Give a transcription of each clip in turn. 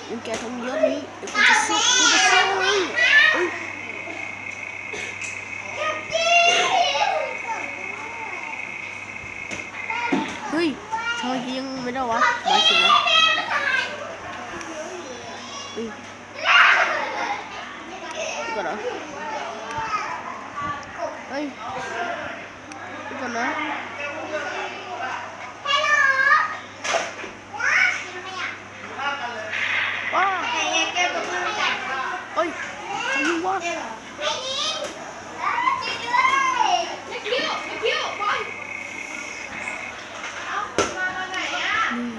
ยังแกทำเยอะนี้เดี๋ยวกูจะสู้เลยเฮ้ยทำไมยังไม่ได้วะมาสิวะก่อนนะเฮ้ยก่อนนะว้าเฮ้ยทำยังวะนี่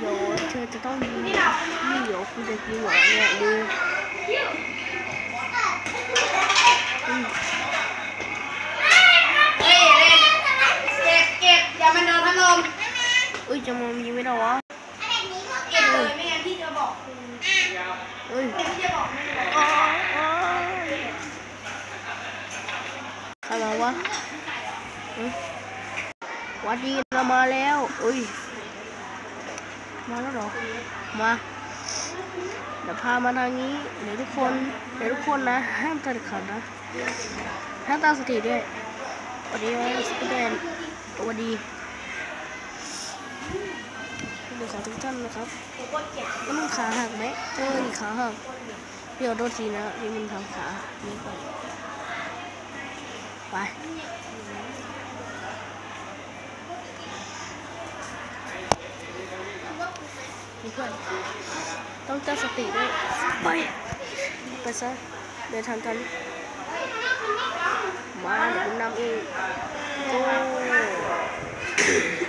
โยเธอจะต้องยิงนี่โยคุณจะยิงเหรอเนี่ยดูอย่ามาโดนพัดลมจะมองยิงไม่ได้วะเก็บเลยไม่งั้นพี่จะบอกคุณพี่จะบอกใครมาวะวัดดีเรามาแล้วมาแล้วหรอมาเดี๋ยวพามาทางนี้เดี๋ยวทุกคนนะห้ามตัดขาดนะห้ามตั้งสติด้วยสวัสดีสกูเดนสวัสดีขอทุกท่านนะครับแล้วมันขาหักไหมขาหักพี่ขอโทษทีนะที่มันทำขานี่ก่อนไปนี่ก่อนต้องตั้งสติด้วยไปซะเดินทางกันมาเดี๋ยวคุณนำเอง